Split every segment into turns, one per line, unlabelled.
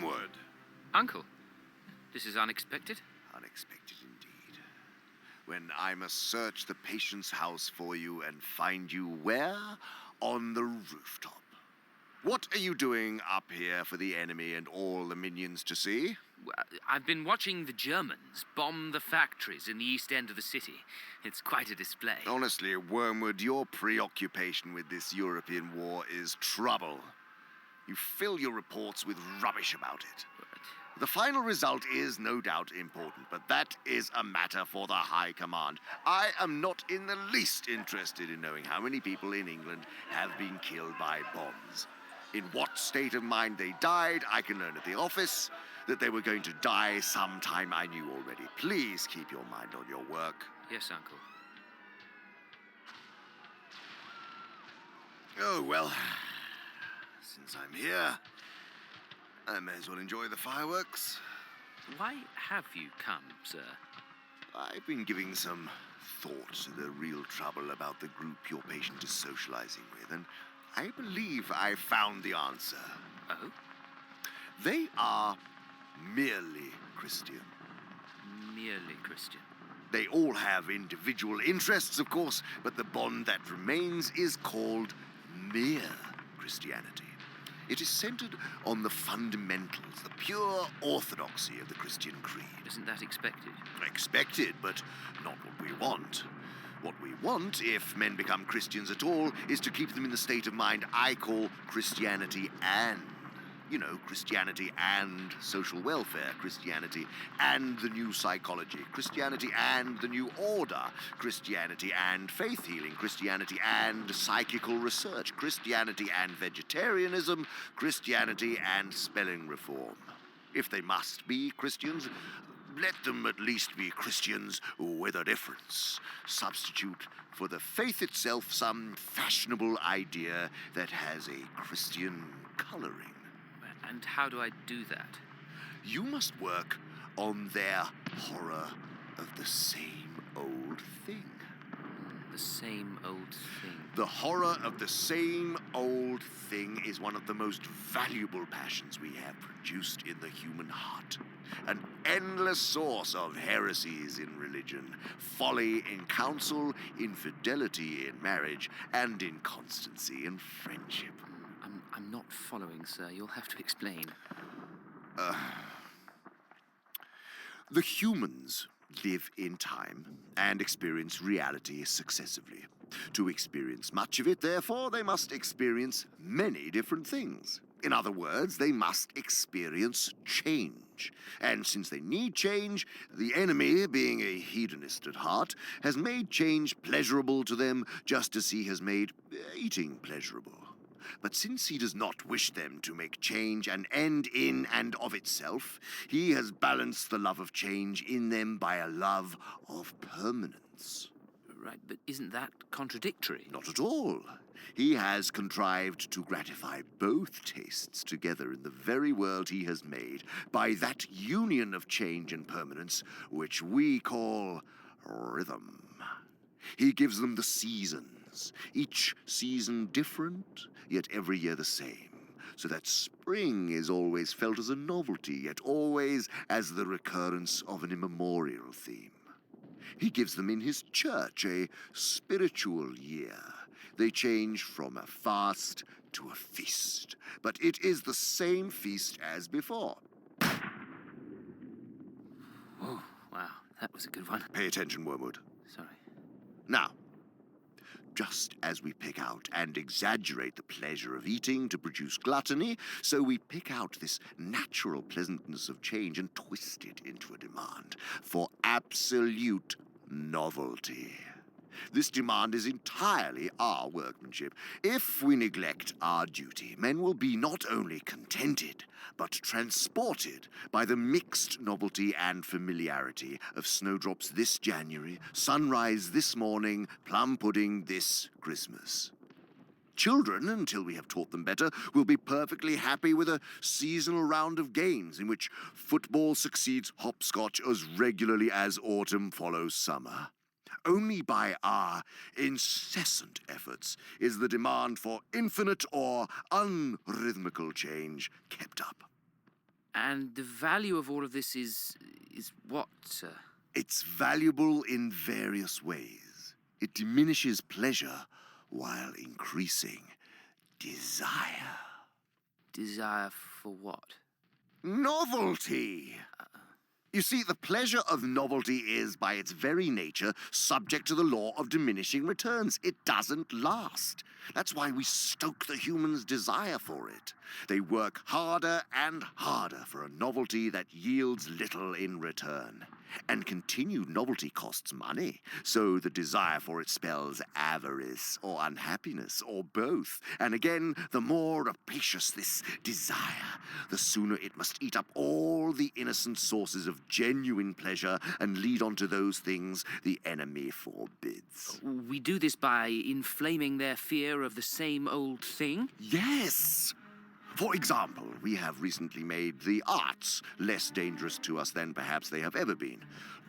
Wormwood!
Uncle, this is unexpected.
Unexpected indeed. When I must search the patient's house for you and find you where? On the rooftop. What are you doing up here for the enemy and all the minions to see?
I've been watching the Germans bomb the factories in the east end of the city. It's quite a display.
Honestly, Wormwood, your preoccupation with this European war is trouble. You fill your reports with rubbish about it. The final result is no doubt important, but that is a matter for the High Command. I am not in the least interested in knowing how many people in England have been killed by bombs. In what state of mind they died, I can learn at the office. That they were going to die sometime, I knew already. Please keep your mind on your work.
Yes, Uncle.
Oh, well, since I'm here, I may as well enjoy the fireworks.
Why have you come, sir?
I've been giving some thought to the real trouble about the group your patient is socializing with, and I believe I found the answer.
Oh?
They are merely Christian.
Merely Christian.
They all have individual interests, of course, but the bond that remains is called mere Christianity. It is centered on the fundamentals, the pure orthodoxy of the Christian creed.
Isn't that expected?
Expected, but not what we want. What we want, if men become Christians at all, is to keep them in the state of mind I call Christianity and, Christianity and social welfare, Christianity and the new psychology, Christianity and the new order, Christianity and faith healing, Christianity and psychical research, Christianity and vegetarianism, Christianity and spelling reform. If they must be Christians, let them at least be Christians with a difference. Substitute for the faith itself some fashionable idea that has a Christian coloring.
And how do I do that?
You must work on their horror of the same old thing.
The same old thing.
The horror of the same old thing is one of the most valuable passions we have produced in the human heart. An endless source of heresies in religion, folly in counsel, infidelity in marriage, and inconstancy in friendship.
I'm not following, sir. You'll have to explain.
The humans live in time and experience reality successively. To experience much of it, therefore, they must experience many different things. In other words, they must experience change. And since they need change, the enemy, being a hedonist at heart, has made change pleasurable to them just as he has made eating pleasurable. But since he does not wish them to make change an end in and of itself, he has balanced the love of change in them by a love of permanence.
Right, but isn't that contradictory?
Not at all. He has contrived to gratify both tastes together in the very world he has made by that union of change and permanence which we call rhythm. He gives them the seasons, each season different, yet every year the same, so that spring is always felt as a novelty, yet always as the recurrence of an immemorial theme. He gives them in his church a spiritual year. They change from a fast to a feast, but it is the same feast as before.
Oh, wow, that was a good one.
Pay attention, Wormwood.
Sorry.
Now, just as we pick out and exaggerate the pleasure of eating to produce gluttony, so we pick out this natural pleasantness of change and twist it into a demand for absolute novelty. This demand is entirely our workmanship. If we neglect our duty, men will be not only contented, but transported by the mixed novelty and familiarity of snowdrops this January, sunrise this morning, plum pudding this Christmas. Children, until we have taught them better, will be perfectly happy with a seasonal round of games in which football succeeds hopscotch as regularly as autumn follows summer. Only by our incessant efforts is the demand for infinite or unrhythmical change kept up.
And the value of all of this is what, sir?
It's valuable in various ways. It diminishes pleasure while increasing desire.
Desire for what?
Novelty! You see, the pleasure of novelty is, by its very nature, subject to the law of diminishing returns. It doesn't last. That's why we stoke the humans' desire for it. They work harder and harder for a novelty that yields little in return. And continued novelty costs money, so the desire for it spells avarice or unhappiness or both. And again, the more rapacious this desire, the sooner it must eat up all the innocent sources of genuine pleasure and lead on to those things the enemy forbids.
We do this by inflaming their fear of the same old thing?
Yes! For example, we have recently made the arts less dangerous to us than perhaps they have ever been.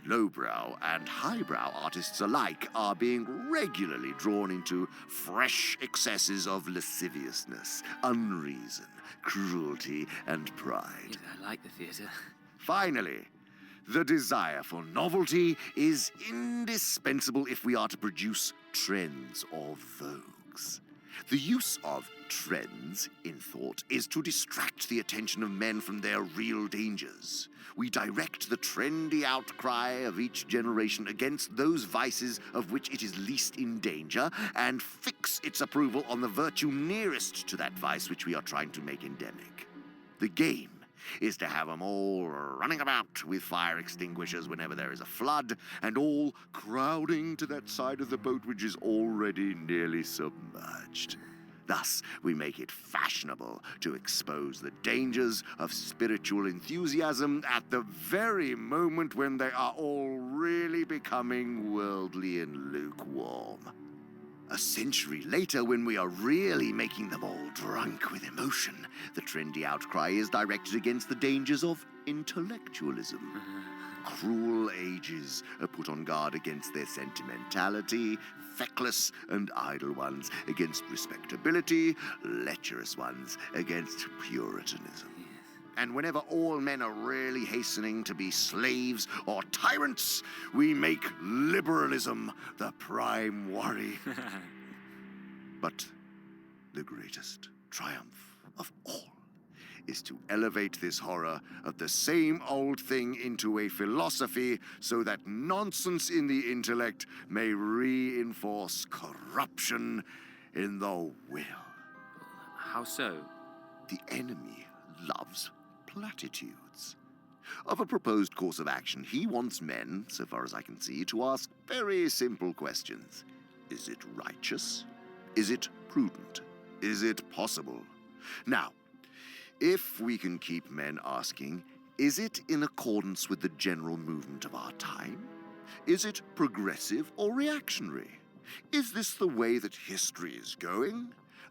Lowbrow and highbrow artists alike are being regularly drawn into fresh excesses of lasciviousness, unreason, cruelty, and pride.
Yes, I like the theatre.
Finally, the desire for novelty is indispensable if we are to produce trends or vogues. The use of trends in thought is to distract the attention of men from their real dangers. We direct the trendy outcry of each generation against those vices of which it is least in danger and fix its approval on the virtue nearest to that vice which we are trying to make endemic. The game is to have them all running about with fire extinguishers whenever there is a flood, and all crowding to that side of the boat which is already nearly submerged. Thus, we make it fashionable to expose the dangers of spiritual enthusiasm at the very moment when they are all really becoming worldly and lukewarm. A century later, when we are really making them all drunk with emotion, the trendy outcry is directed against the dangers of intellectualism. Cruel ages are put on guard against their sentimentality, feckless and idle ones against respectability, lecherous ones against puritanism. And whenever all men are really hastening to be slaves or tyrants, we make liberalism the prime worry. But the greatest triumph of all is to elevate this horror of the same old thing into a philosophy so that nonsense in the intellect may reinforce corruption in the will.
How so?
The enemy loves platitudes. Of a proposed course of action, he wants men, so far as I can see, to ask very simple questions. Is it righteous? Is it prudent? Is it possible? Now, if we can keep men asking, is it in accordance with the general movement of our time? Is it progressive or reactionary? Is this the way that history is going?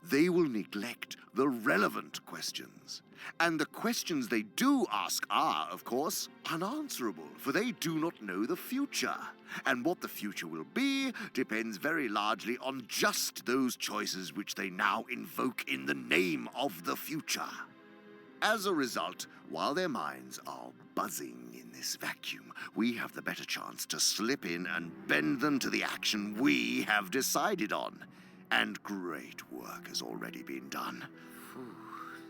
They will neglect the relevant questions. And the questions they do ask are, of course, unanswerable, for they do not know the future. And what the future will be depends very largely on just those choices which they now invoke in the name of the future. As a result, while their minds are buzzing in this vacuum, we have the better chance to slip in and bend them to the action we have decided on. And great work has already been done.
Phew,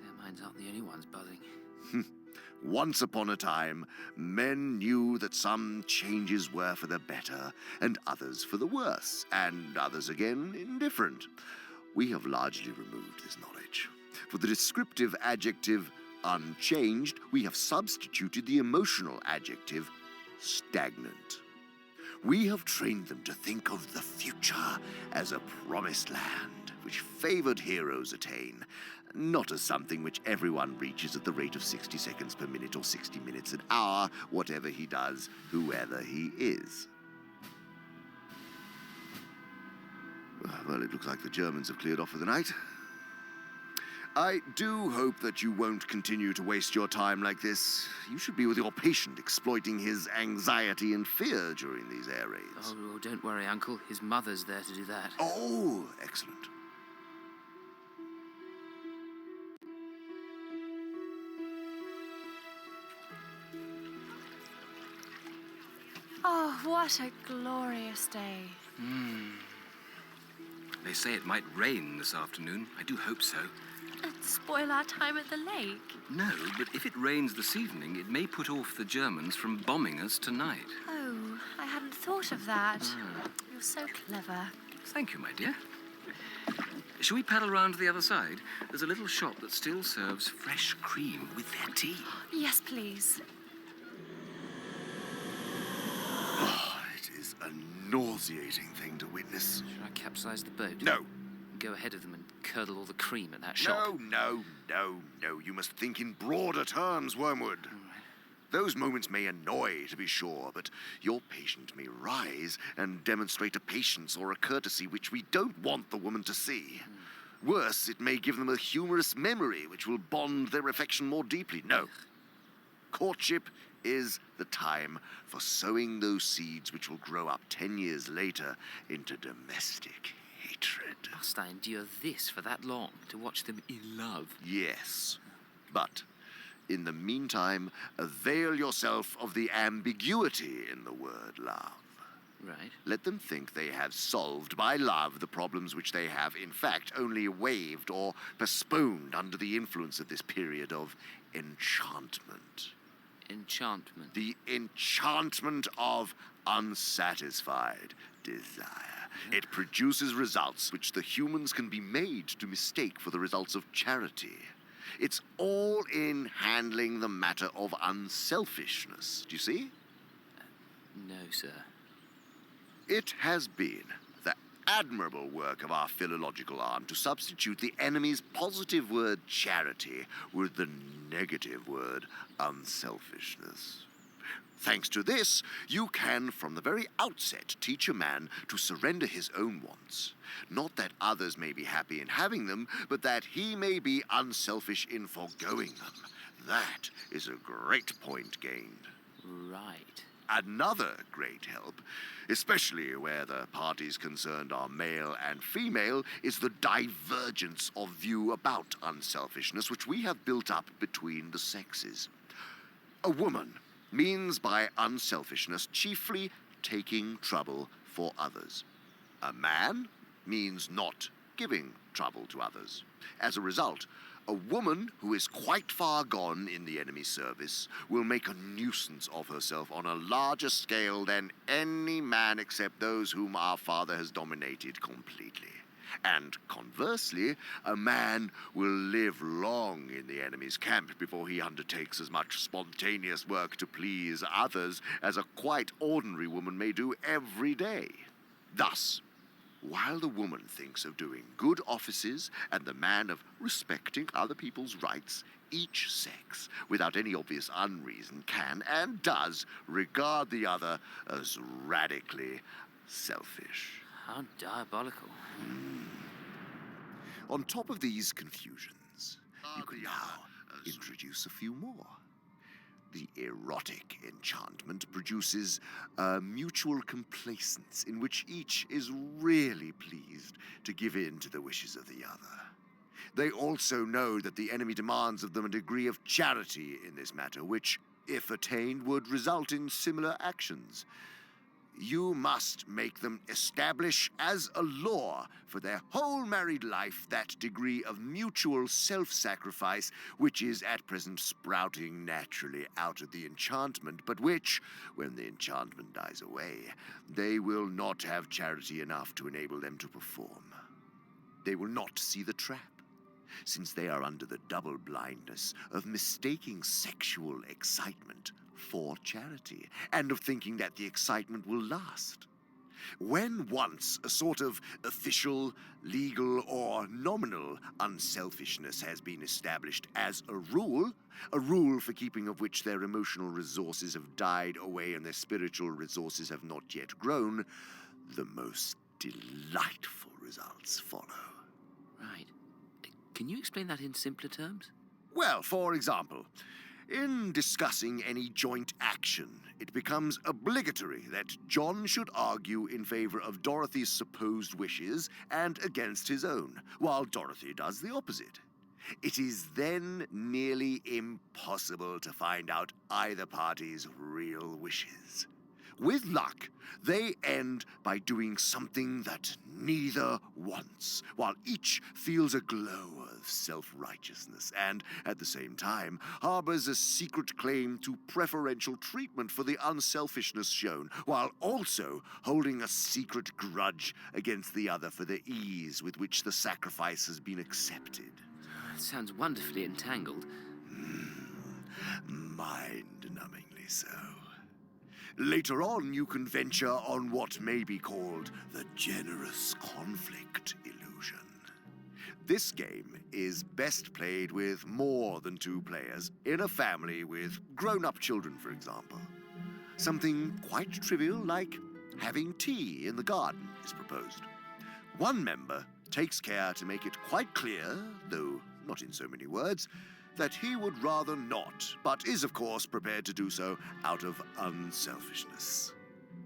their minds aren't the only ones buzzing.
Once upon a time, men knew that some changes were for the better, and others for the worse, and others again indifferent. We have largely removed this knowledge. For the descriptive adjective unchanged, we have substituted the emotional adjective stagnant. We have trained them to think of the future as a promised land which favored heroes attain, not as something which everyone reaches at the rate of 60 seconds per minute or 60 minutes an hour, whatever he does, whoever he is. Well, it looks like the Germans have cleared off for the night. I do hope that you won't continue to waste your time like this. You should be with your patient, exploiting his anxiety and fear during these air raids.
Oh, don't worry, Uncle. His mother's there to do that.
Oh, excellent.
Oh, what a glorious day.
They say it might rain this afternoon. I do hope so.
And spoil our time at the lake.
No, but if it rains this evening, it may put off the Germans from bombing us tonight.
Oh, I hadn't thought of that. You're so clever.
Thank you, my dear. Shall we paddle round to the other side? There's a little shop that still serves fresh cream with their tea.
Yes, please.
Oh, it is a nauseating thing to witness.
Should I capsize the boat?
No.
Go ahead of them and curdle all the cream at that shop?
No. You must think in broader terms, Wormwood.
All right.
Those moments may annoy, to be sure, but your patient may rise and demonstrate a patience or a courtesy which we don't want the woman to see. Worse, it may give them a humorous memory which will bond their affection more deeply. No. Courtship is the time for sowing those seeds which will grow up 10 years later into domestic hatred.
Must I endure this for that long to watch them in love?
Yes, but in the meantime, avail yourself of the ambiguity in the word love.
Right.
Let them think they have solved by love the problems which they have, in fact, only waived or postponed under the influence of this period of enchantment.
Enchantment.
The enchantment of unsatisfied desire. It produces results which the humans can be made to mistake for the results of charity. It's all in handling the matter of unselfishness. Do you see?
No, sir.
It has been the admirable work of our philological arm to substitute the enemy's positive word charity with the negative word unselfishness. Thanks to this, you can, from the very outset, teach a man to surrender his own wants. Not that others may be happy in having them, but that he may be unselfish in foregoing them. That is a great point gained.
Right.
Another great help, especially where the parties concerned are male and female, is the divergence of view about unselfishness which we have built up between the sexes. A woman means by unselfishness chiefly taking trouble for others. A man means not giving trouble to others. As a result, a woman who is quite far gone in the enemy's service will make a nuisance of herself on a larger scale than any man except those whom our father has dominated completely. And conversely, a man will live long in the enemy's camp before he undertakes as much spontaneous work to please others as a quite ordinary woman may do every day. Thus, while the woman thinks of doing good offices and the man of respecting other people's rights, each sex, without any obvious unreason, can and does regard the other as radically selfish.
How diabolical.
On top of these confusions, you can now introduce a few more. The erotic enchantment produces a mutual complacence in which each is really pleased to give in to the wishes of the other. They also know that the enemy demands of them a degree of charity in this matter, which, if attained, would result in similar actions. You must make them establish as a law for their whole married life that degree of mutual self-sacrifice which is at present sprouting naturally out of the enchantment, but which, when the enchantment dies away, they will not have charity enough to enable them to perform. They will not see the trap, since they are under the double blindness of mistaking sexual excitement for charity, and of thinking that the excitement will last. When once a sort of official, legal, or nominal unselfishness has been established as a rule for keeping of which their emotional resources have died away and their spiritual resources have not yet grown, the most delightful results follow.
Right. Can you explain that in simpler terms?
Well, for example, in discussing any joint action, it becomes obligatory that John should argue in favor of Dorothy's supposed wishes and against his own, while Dorothy does the opposite. It is then nearly impossible to find out either party's real wishes. With luck, they end by doing something that neither wants, while each feels a glow of self-righteousness and, at the same time, harbors a secret claim to preferential treatment for the unselfishness shown, while also holding a secret grudge against the other for the ease with which the sacrifice has been accepted.
It sounds wonderfully entangled.
Mind-numbingly so. Later on, you can venture on what may be called the generous conflict illusion. This game is best played with more than 2 players, in a family with grown-up children, for example. Something quite trivial like having tea in the garden is proposed. One member takes care to make it quite clear, though not in so many words, that he would rather not, but is, of course, prepared to do so out of unselfishness.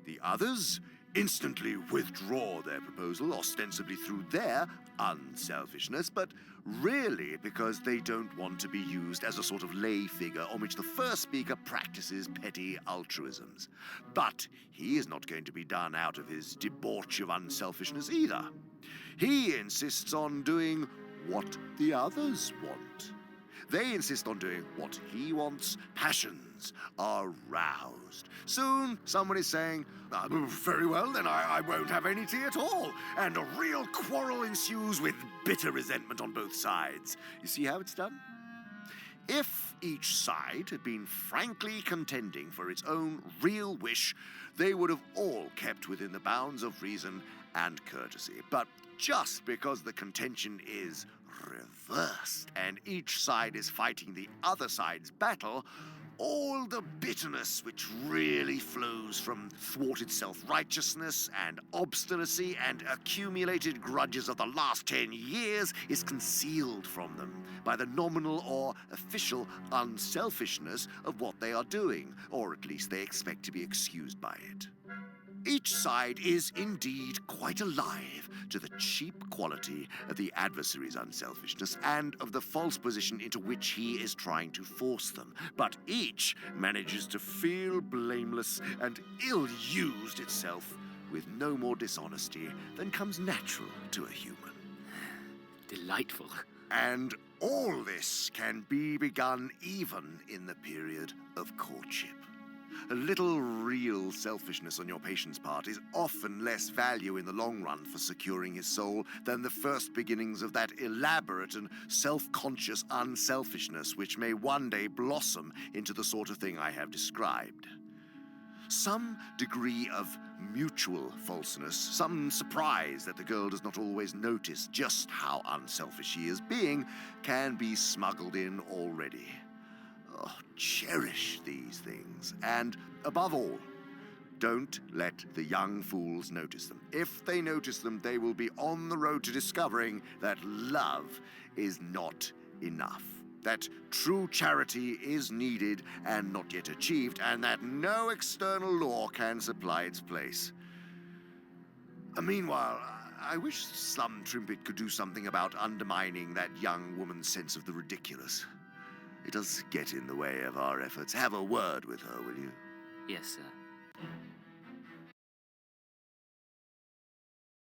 The others instantly withdraw their proposal, ostensibly through their unselfishness, but really because they don't want to be used as a sort of lay figure on which the first speaker practices petty altruisms. But he is not going to be done out of his debauch of unselfishness either. He insists on doing what the others want. They insist on doing what he wants. Passions are roused. Soon, someone is saying, very well, then I won't have any tea at all. And a real quarrel ensues with bitter resentment on both sides. You see how it's done? If each side had been frankly contending for its own real wish, they would have all kept within the bounds of reason and courtesy. But just because the contention is reversed and each side is fighting the other side's battle, all the bitterness which really flows from thwarted self-righteousness and obstinacy and accumulated grudges of the last 10 years is concealed from them by the nominal or official unselfishness of what they are doing, or at least they expect to be excused by it. Each side is indeed quite alive to the cheap quality of the adversary's unselfishness and of the false position into which he is trying to force them. But each manages to feel blameless and ill-used itself with no more dishonesty than comes natural to a human.
Delightful.
And all this can be begun even in the period of courtship. A little real selfishness on your patient's part is often less value in the long run for securing his soul than the first beginnings of that elaborate and self-conscious unselfishness which may one day blossom into the sort of thing I have described. Some degree of mutual falseness, some surprise that the girl does not always notice just how unselfish she is being, can be smuggled in already. Oh, cherish these things, and above all, don't let the young fools notice them. If they notice them, they will be on the road to discovering that love is not enough, that true charity is needed and not yet achieved, and that no external law can supply its place. Meanwhile, I wish Slum Trimpet could do something about undermining that young woman's sense of the ridiculous. It does get in the way of our efforts. Have a word with her, will you?
Yes, sir.